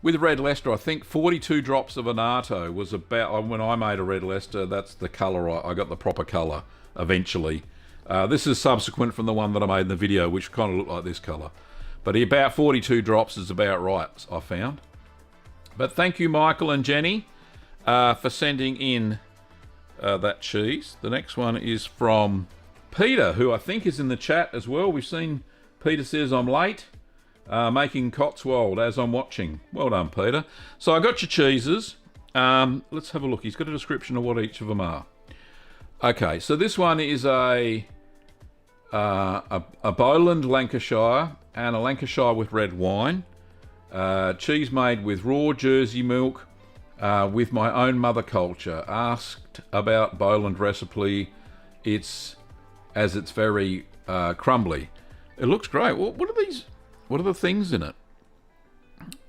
Red Leicester, I think 42 drops of annatto was about, when I made a Red Leicester, that's the colour. I got the proper colour eventually. This is subsequent from the one that I made in the video, which kind of looked like this colour. But about 42 drops is about right, I found. But thank you, Michael and Jenny, for sending in that cheese. The next one is from Peter, who I think is in the chat as well. We've seen Peter says I'm late. Making Cotswold as I'm watching. Well done, Peter. So I got your cheeses. Let's have a look. He's got a description of what each of them are. Okay, so this one is a Bowland Lancashire and a Lancashire with red wine. Cheese made with raw Jersey milk with my own mother culture. Asked about Bowland recipe. It's very crumbly. It looks great. What are these? What are the things in it?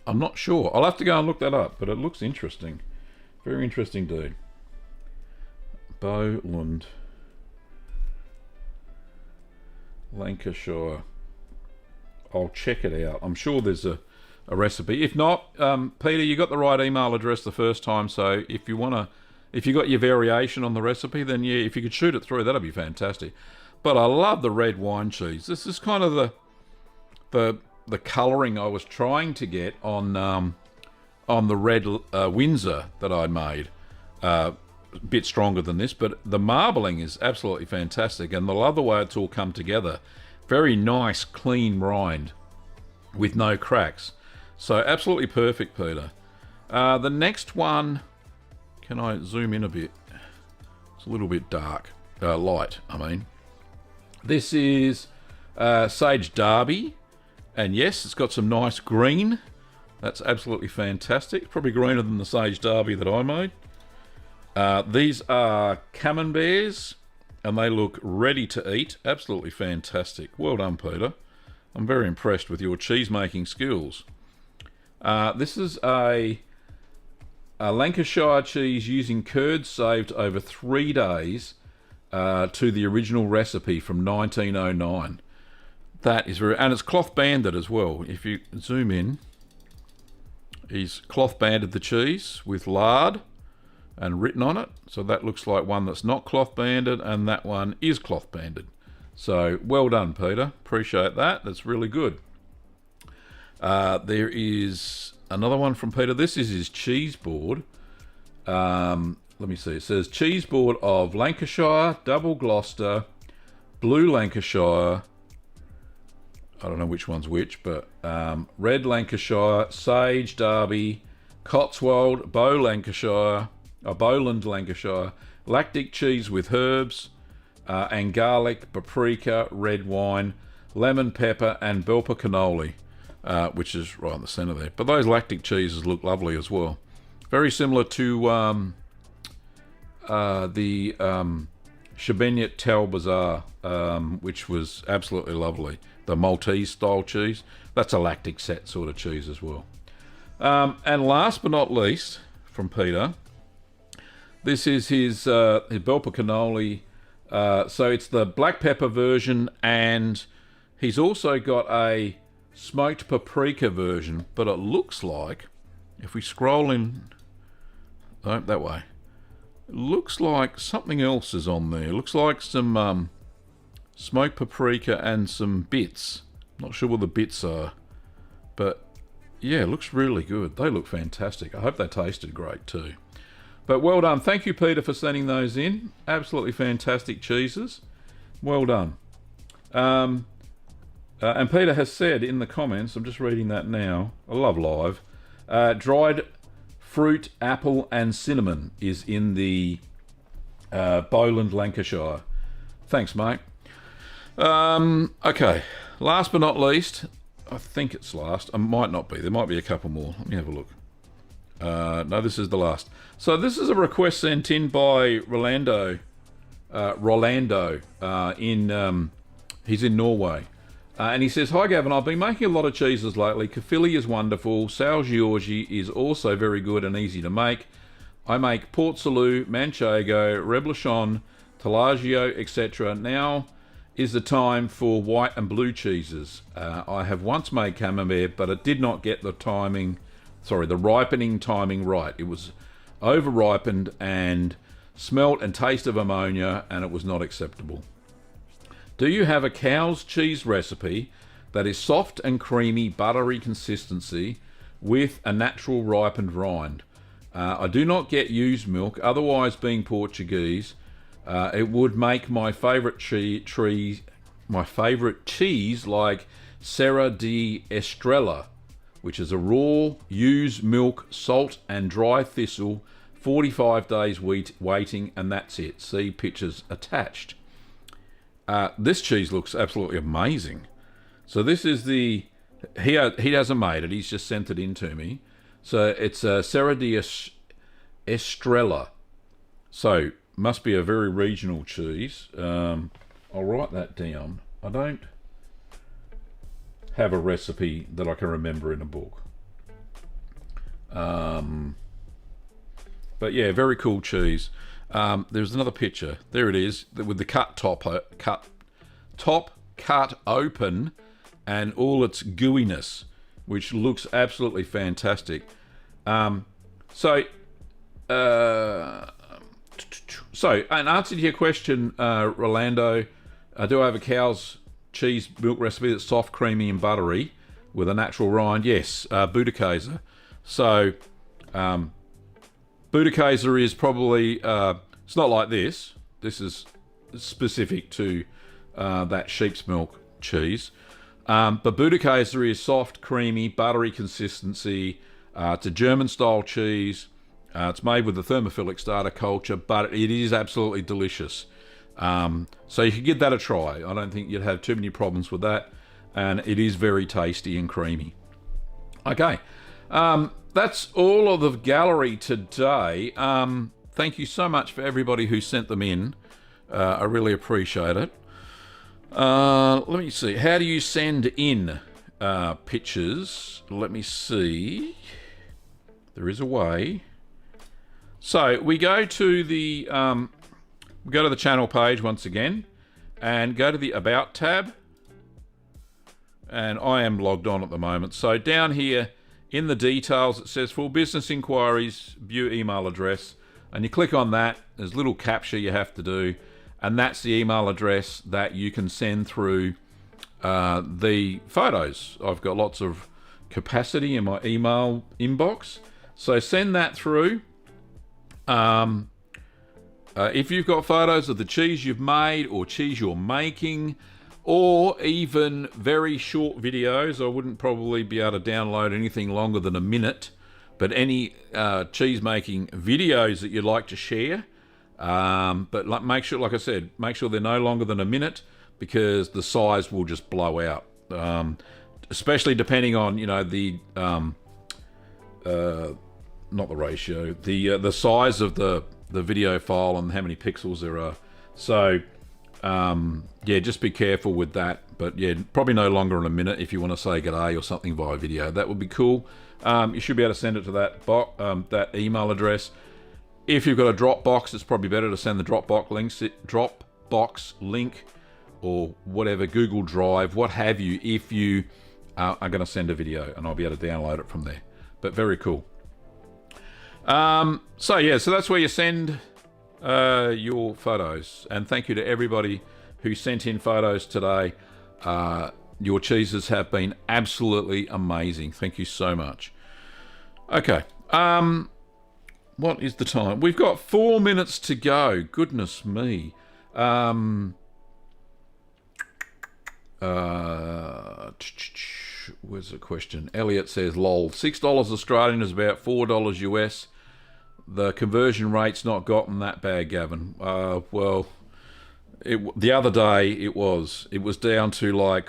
I'm not sure. I'll have to go and look that up, but it looks interesting. Very interesting, dude. Bowland. Lancashire. I'll check it out. I'm sure there's a recipe. If not, Peter, you got the right email address the first time, so if you got your variation on the recipe, then yeah, if you could shoot it through, that'd be fantastic. But I love the red wine cheese. This is kind of the colouring I was trying to get on the red Windsor that I made. A bit stronger than this, but the marbling is absolutely fantastic, and I love the way it's all come together. Very nice, clean rind with no cracks. So absolutely perfect, Peter. The next one, can I zoom in a bit? It's a little bit dark, light, I mean. This is Sage Derby. And yes, it's got some nice green. That's absolutely fantastic. Probably greener than the Sage Derby that I made. These are camemberts, and they look ready to eat. Absolutely fantastic. Well done, Peter. I'm very impressed with your cheese-making skills. This is a Lancashire cheese using curds saved over 3 days to the original recipe from 1909. That is very, and it's cloth banded as well. If you zoom in, he's cloth banded the cheese with lard and written on it. So that looks like one that's not cloth banded, and that one is cloth banded. So well done, Peter. Appreciate that. That's really good. There is another one from Peter. This is his cheese board. Let me see. It says cheese board of Lancashire, double Gloucester, blue Lancashire. I don't know which one's which, but red Lancashire, Sage Derby, Cotswold, Bowland Lancashire, lactic cheese with herbs, and garlic, paprika, red wine, lemon pepper, and Belper cannoli, which is right in the centre there. But those lactic cheeses look lovely as well. Very similar to the Cheeseman Tel Bazaar, which was absolutely lovely. The Maltese style cheese. That's a lactic set sort of cheese as well. And last but not least, from Peter, this is his Belper cannoli. So it's the black pepper version, and he's also got a smoked paprika version, but it looks like, if we scroll in, oh, that way, it looks like something else is on there. It looks like some smoked paprika and some bits. Not sure what the bits are, but yeah, it looks really good. They look fantastic. I hope they tasted great too. But well done. Thank you, Peter, for sending those in. Absolutely fantastic cheeses. Well done. And Peter has said in the comments, I'm just reading that now, I love live, dried fruit, apple and cinnamon is in the Bowland, Lancashire. Thanks, mate. Okay, last but not least, I think it's last. It might not be. There might be a couple more. Let me have a look. No, this is the last. So this is a request sent in by Rolando. He's in Norway. And he says, "Hi Gavin, I've been making a lot of cheeses lately. Caerphilly is wonderful. Sal Giorgi is also very good and easy to make. I make Port Salut, Manchego, Reblochon, Tallagio, etc. Now is the time for white and blue cheeses. I have once made Camembert, but it did not get the ripening timing right. It was over-ripened and smelt and taste of ammonia, and it was not acceptable. Do you have a cow's cheese recipe that is soft and creamy, buttery consistency with a natural ripened rind? I do not get used milk, otherwise being Portuguese, it would make my favourite cheese like Serra de Estrela, which is a raw, used milk, salt and dry thistle, 45 days waiting, and that's it. See pictures attached." This cheese looks absolutely amazing. So this is he hasn't made it, he's just sent it in to me. So it's Serra de Estrela. So must be a very regional cheese. I'll write that down. I don't have a recipe that I can remember in a book. But yeah, very cool cheese. There's another picture. There it is, with the cut open and all its gooiness, which looks absolutely fantastic. So in answer to your question, Rolando, do I have a cow's cheese milk recipe that's soft, creamy and buttery with a natural rind? Yes, Budakäse. So Budakäse is probably, it's not like this. This is specific to that sheep's milk cheese. But Budakäse is soft, creamy, buttery consistency. It's a German-style cheese. It's made with the thermophilic starter culture, but it is absolutely delicious. So you could give that a try. I don't think you'd have too many problems with that. And it is very tasty and creamy. Okay. That's all of the gallery today. Thank you so much for everybody who sent them in. I really appreciate it. Let me see. How do you send in pictures? Let me see. There is a way. So we go to the channel page once again, and go to the About tab. And I am logged on at the moment. So down here in the details, it says for business inquiries, view email address, and you click on that. There's a little capture you have to do, and that's the email address that you can send through the photos. I've got lots of capacity in my email inbox, so send that through. If you've got photos of the cheese you've made or cheese you're making, or even very short videos, I wouldn't probably be able to download anything longer than a minute, but any cheese making videos that you'd like to share, but make sure, like I said, make sure they're no longer than a minute, because the size will just blow out, especially depending on the not the ratio, the size of the video file and how many pixels there are. So, yeah, just be careful with that. But yeah, probably no longer than a minute if you want to say g'day or something via video. That would be cool. You should be able to send it to that email address. If you've got a Dropbox, it's probably better to send the Dropbox link or whatever, Google Drive, what have you, if you are going to send a video, and I'll be able to download it from there. But very cool. So yeah, so that's where you send your photos. And thank you to everybody who sent in photos today. Your cheeses have been absolutely amazing. Thank you so much. Okay. What is the time? We've got 4 minutes to go. Goodness me. Where's the question? Elliot says, lol, $6 Australian is about $4 US. The conversion rate's not gotten that bad, Gavin. Well, the other day it was down to like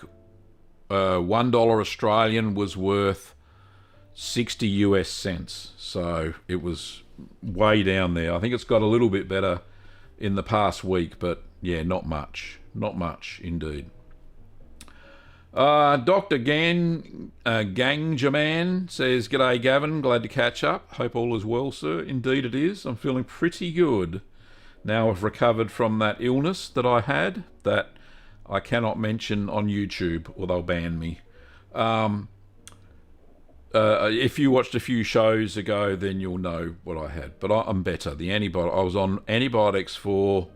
$1 Australian was worth 60 US cents. So it was way down there. I think it's got a little bit better in the past week, but yeah, not much indeed. Dr. Gangjaman says, g'day Gavin, glad to catch up. Hope all is well, sir. Indeed it is. I'm feeling pretty good. Now I've recovered from that illness that I had that I cannot mention on YouTube or they'll ban me. If you watched a few shows ago, then you'll know what I had. But I'm better. I was on antibiotics for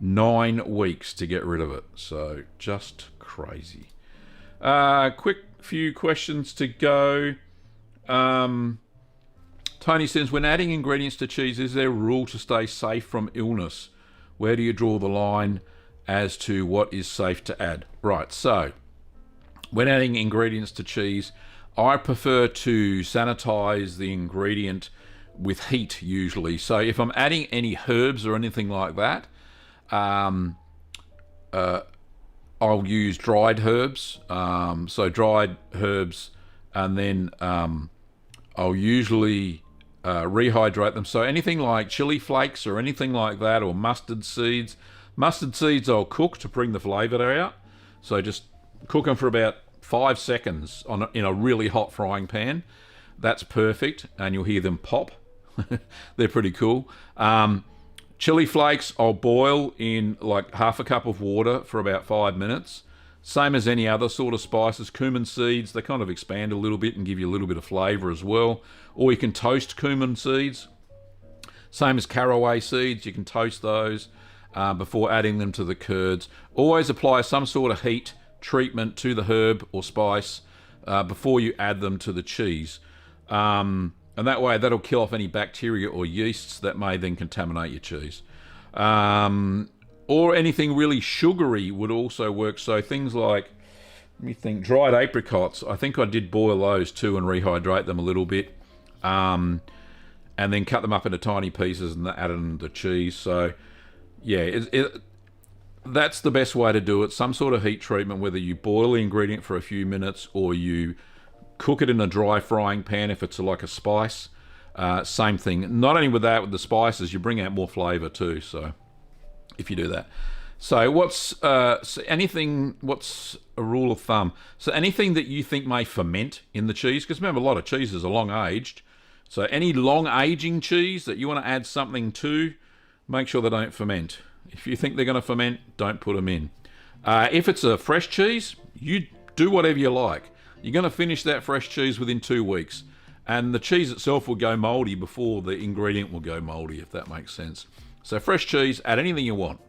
9 weeks to get rid of it. So just crazy. Quick few questions to go. Tony says, when adding ingredients to cheese, is there a rule to stay safe from illness? Where do you draw the line as to what is safe to add? Right, so when adding ingredients to cheese, I prefer to sanitize the ingredient with heat usually. So if I'm adding any herbs or anything like that, I'll use dried herbs. So dried herbs, and then I'll usually rehydrate them. So anything like chili flakes or anything like that, or mustard seeds. Mustard seeds I'll cook to bring the flavour out. So just cook them for about 5 seconds in a really hot frying pan. That's perfect, and you'll hear them pop. They're pretty cool. Chili flakes I'll boil in like half a cup of water for about 5 minutes. Same as any other sort of spices. Cumin seeds, they kind of expand a little bit and give you a little bit of flavour as well. Or you can toast cumin seeds. Same as caraway seeds, you can toast those before adding them to the curds. Always apply some sort of heat treatment to the herb or spice before you add them to the cheese. And that way, that'll kill off any bacteria or yeasts that may then contaminate your cheese. Or anything really sugary would also work. So things like, let me think, dried apricots. I think I did boil those too and rehydrate them a little bit. And then cut them up into tiny pieces and add them to cheese. So, yeah, that's the best way to do it. Some sort of heat treatment, whether you boil the ingredient for a few minutes or you cook it in a dry frying pan if it's like a spice. Same thing. Not only with that, with the spices, you bring out more flavour too. So if you do that. So what's a rule of thumb? So anything that you think may ferment in the cheese, because remember, a lot of cheeses are long aged. So any long aging cheese that you want to add something to, make sure they don't ferment. If you think they're going to ferment, don't put them in. If it's a fresh cheese, you do whatever you like. You're going to finish that fresh cheese within 2 weeks. And the cheese itself will go mouldy before the ingredient will go mouldy, if that makes sense. So fresh cheese, add anything you want.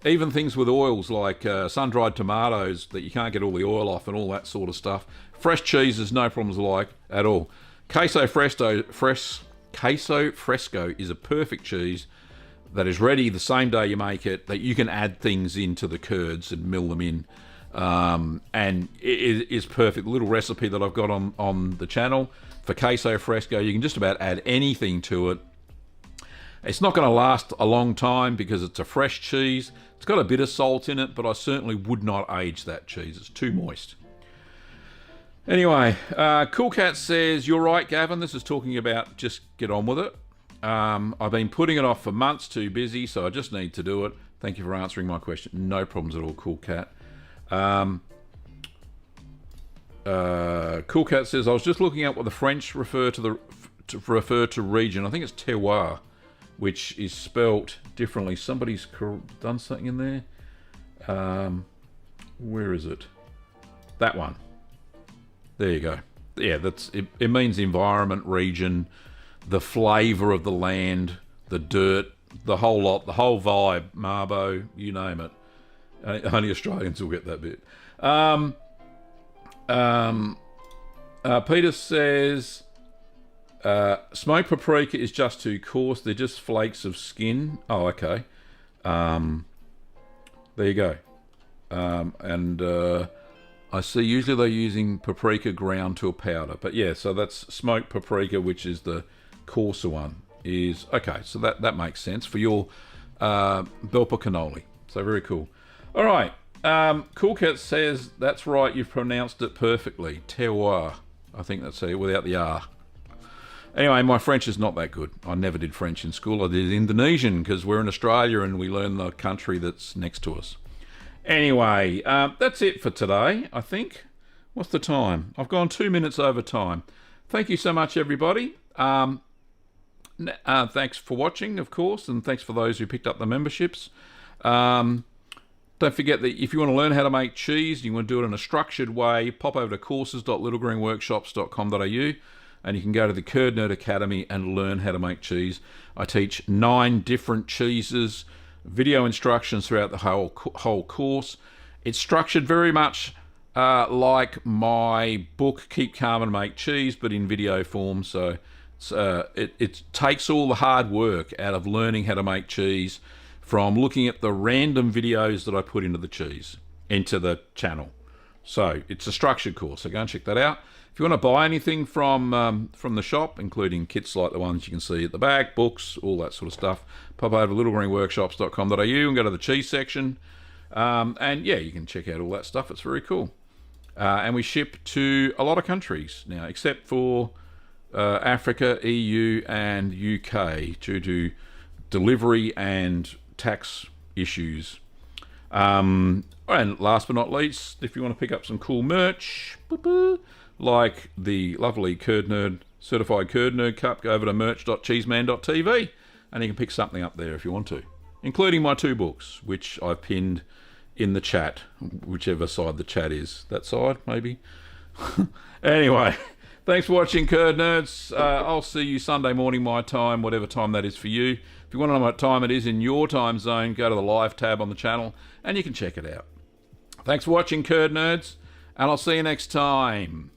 Even things with oils like sun-dried tomatoes that you can't get all the oil off and all that sort of stuff. Fresh cheese is no problems like at all. Queso Fresco is a perfect cheese that is ready the same day you make it, that you can add things into the curds and mill them in. And it is perfect. Little recipe that I've got on the channel for queso fresco. You can just about add anything to it. It's not going to last a long time because it's a fresh cheese. It's got a bit of salt in it, but I certainly would not age that cheese. It's too moist. Anyway, Cool Cat says, you're right, Gavin. This is talking about just get on with it. I've been putting it off for months, too busy, so I just need to do it. Thank you for answering my question. No problems at all, Cool Cat. Cool Cat says, I was just looking up what the French refer to region. I think it's terroir, which is spelt differently. Somebody's done something in there. Where is it? That one. There you go. Yeah, that's it. It means environment, region, the flavour of the land, the dirt, the whole lot, the whole vibe, Marbo, you name it. Only Australians will get that bit. Peter says, smoked paprika is just too coarse. They're just flakes of skin. Oh, okay. There you go. I see usually they're using paprika ground to a powder. But yeah, so that's smoked paprika, which is the coarser one. Is okay, so that makes sense for your bell pepper cannoli. So very cool. All right. Cool Cat says, that's right, you've pronounced it perfectly. Terroir. I think that's it, without the R. Anyway, my French is not that good. I never did French in school. I did Indonesian because we're in Australia and we learn the country that's next to us. Anyway, that's it for today, I think. What's the time? I've gone 2 minutes over time. Thank you so much, everybody. Thanks for watching, of course, and thanks for those who picked up the memberships. Don't forget that if you want to learn how to make cheese, you want to do it in a structured way, pop over to courses.littlegreenworkshops.com.au and you can go to the Curd Nerd Academy and learn how to make cheese. I teach 9 different cheeses, video instructions throughout the whole course. It's structured very much like my book, Keep Calm and Make Cheese, but in video form. So it takes all the hard work out of learning how to make cheese from looking at the random videos that I put into the channel. So it's a structured course, so go and check that out. If you want to buy anything from the shop, including kits like the ones you can see at the back, books, all that sort of stuff, pop over to littlegreenworkshops.com.au and go to the cheese section. And yeah, you can check out all that stuff. It's very cool. And we ship to a lot of countries now, except for Africa, EU, and UK, due to delivery and tax issues. And last but not least, if you want to pick up some cool merch, like the lovely Curd Nerd, Certified Curd Nerd Cup, go over to merch.cheeseman.tv and you can pick something up there if you want to, including my 2 books, which I've pinned in the chat, whichever side the chat is. That side, maybe? Anyway, thanks for watching, Curd Nerds. I'll see you Sunday morning my time, whatever time that is for you. If you want to know what time it is in your time zone, go to the live tab on the channel and you can check it out. Thanks for watching, Curd Nerds, and I'll see you next time.